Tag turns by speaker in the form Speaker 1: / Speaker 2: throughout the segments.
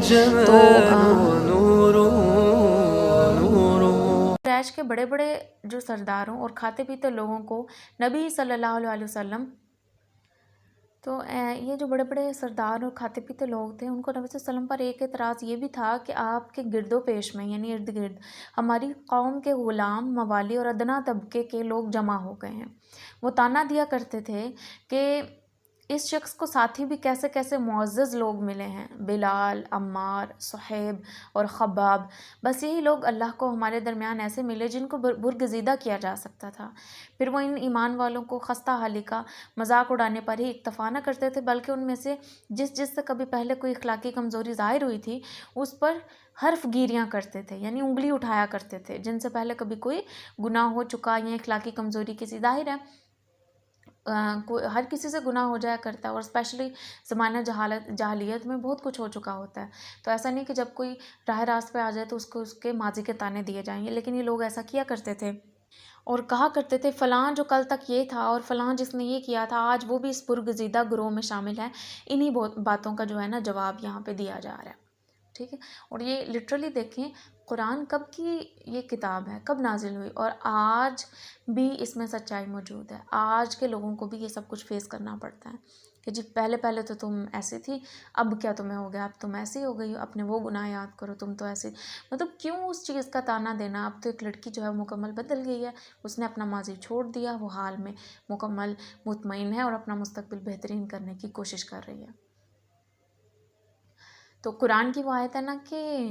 Speaker 1: تو
Speaker 2: قریش کے بڑے بڑے جو سرداروں اور کھاتے پیتے لوگوں کو نبی صلی اللہ علیہ وسلم، تو یہ جو بڑے بڑے سردار اور کھاتے پیتے لوگ تھے، ان کو نبی صلی اللہ علیہ وسلم پر ایک اعتراض یہ بھی تھا کہ آپ کے گرد و پیش میں، یعنی ارد گرد ہماری قوم کے غلام، موالی اور ادنا طبقے کے لوگ جمع ہو گئے ہیں۔ وہ طعنہ دیا کرتے تھے کہ اس شخص کو ساتھی بھی کیسے کیسے معزز لوگ ملے ہیں، بلال، عمار، صہیب اور خباب، بس یہی لوگ اللہ کو ہمارے درمیان ایسے ملے جن کو برگزیدہ کیا جا سکتا تھا۔ پھر وہ ان ایمان والوں کو خستہ حالی کا مذاق اڑانے پر ہی اکتفا نہ کرتے تھے، بلکہ ان میں سے جس سے کبھی پہلے کوئی اخلاقی کمزوری ظاہر ہوئی تھی اس پر حرف گیریاں کرتے تھے، یعنی انگلی اٹھایا کرتے تھے، جن سے پہلے کبھی کوئی گناہ ہو چکا یا اخلاقی کمزوری کسی، ظاہر ہے ہر کسی سے گناہ ہو جایا کرتا ہے، اور اسپیشلی زمانہ جاہلیت میں بہت کچھ ہو چکا ہوتا ہے، تو ایسا نہیں کہ جب کوئی راہ راست پہ آ جائے تو اس کو اس کے ماضی کے طعنے دیے جائیں گے، لیکن یہ لوگ ایسا کیا کرتے تھے اور کہا کرتے تھے فلاں جو کل تک یہ تھا اور فلاں جس نے یہ کیا تھا آج وہ بھی اس برگزیدہ گروہ میں شامل ہے۔ انہی باتوں کا جو ہے نا جواب یہاں پہ دیا جا رہا ہے، ٹھیک ہے۔ اور یہ لٹرلی دیکھیں قرآن کب کی یہ کتاب ہے، کب نازل ہوئی، اور آج بھی اس میں سچائی موجود ہے۔ آج کے لوگوں کو بھی یہ سب کچھ فیس کرنا پڑتا ہے کہ جی پہلے تو تم ایسی تھی، اب کیا تمہیں ہو گیا، اب تم ایسی ہو گئی ہو، اپنے وہ گناہ یاد کرو، تم تو ایسی، مطلب کیوں اس چیز کا طعنہ دینا۔ اب تو ایک لڑکی جو ہے مکمل بدل گئی ہے، اس نے اپنا ماضی چھوڑ دیا، وہ حال میں مکمل مطمئن ہے اور اپنا مستقبل بہترین کرنے کی کوشش کر رہی ہے۔ تو قرآن کی وہ آیت ہے نا کہ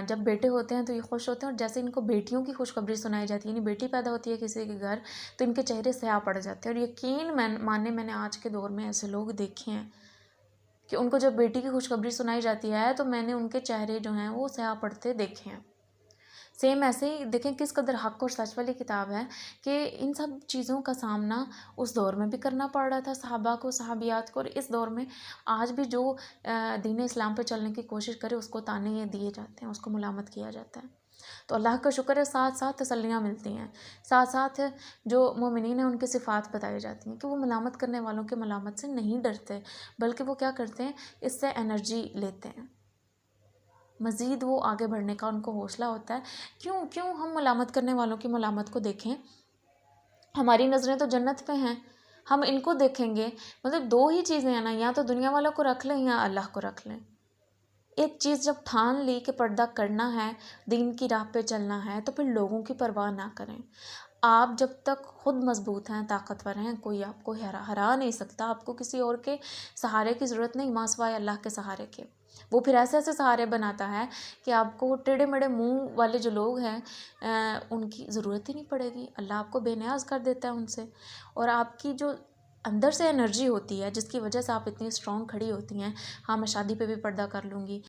Speaker 2: جب بیٹے ہوتے ہیں تو یہ خوش ہوتے ہیں، اور جیسے ان کو بیٹیوں کی خوشخبری سنائی جاتی ہے، یعنی بیٹی پیدا ہوتی ہے کسی کے گھر تو ان کے چہرے سیاہ پڑ جاتے ہیں، اور یقین مانے میں نے آج کے دور میں ایسے لوگ دیکھے ہیں کہ ان کو جب بیٹی کی خوشخبری سنائی جاتی ہے تو میں نے ان کے چہرے جو ہیں وہ سیاہ پڑتے دیکھے ہیں۔ سیم ایسے ہی دیکھیں کس قدر حق اور سچ والی کتاب ہے کہ ان سب چیزوں کا سامنا اس دور میں بھی کرنا پڑ رہا تھا صحابہ کو، صحابیات کو، اور اس دور میں آج بھی جو دین اسلام پہ چلنے کی کوشش کرے اس کو طعنے یہ دیے جاتے ہیں، اس کو ملامت کیا جاتا ہے۔ تو اللہ کا شکر ہے ساتھ ساتھ تسلیاں ملتی ہیں، ساتھ ساتھ جو مومنین ہیں ان کی صفات بتائی جاتی ہیں کہ وہ ملامت کرنے والوں کے ملامت سے نہیں ڈرتے، بلکہ وہ کیا کرتے ہیں، اس سے انرجی لیتے ہیں، مزید وہ آگے بڑھنے کا ان کو حوصلہ ہوتا ہے۔ کیوں ہم ملامت کرنے والوں کی ملامت کو دیکھیں؟ ہماری نظریں تو جنت پہ ہیں، ہم ان کو دیکھیں گے، مطلب دو ہی چیزیں ہیں نا، یا تو دنیا والوں کو رکھ لیں یا اللہ کو رکھ لیں۔ ایک چیز جب ٹھان لی کہ پردہ کرنا ہے، دین کی راہ پہ چلنا ہے، تو پھر لوگوں کی پرواہ نہ کریں۔ آپ جب تک خود مضبوط ہیں، طاقتور ہیں، کوئی آپ کو ہرا نہیں سکتا، آپ کو کسی اور کے سہارے کی ضرورت نہیں ماں سوائے اللہ کے سہارے کے۔ وہ پھر ایسے ایسے سہارے بناتا ہے کہ آپ کو ٹیڑھے میڑھے منہ والے جو لوگ ہیں ان کی ضرورت ہی نہیں پڑے گی، اللہ آپ کو بے نیاز کر دیتا ہے ان سے، اور آپ کی جو اندر سے انرجی ہوتی ہے جس کی وجہ سے آپ اتنی اسٹرانگ کھڑی ہوتی ہیں، ہاں میں شادی پہ بھی پردہ کر لوں گی،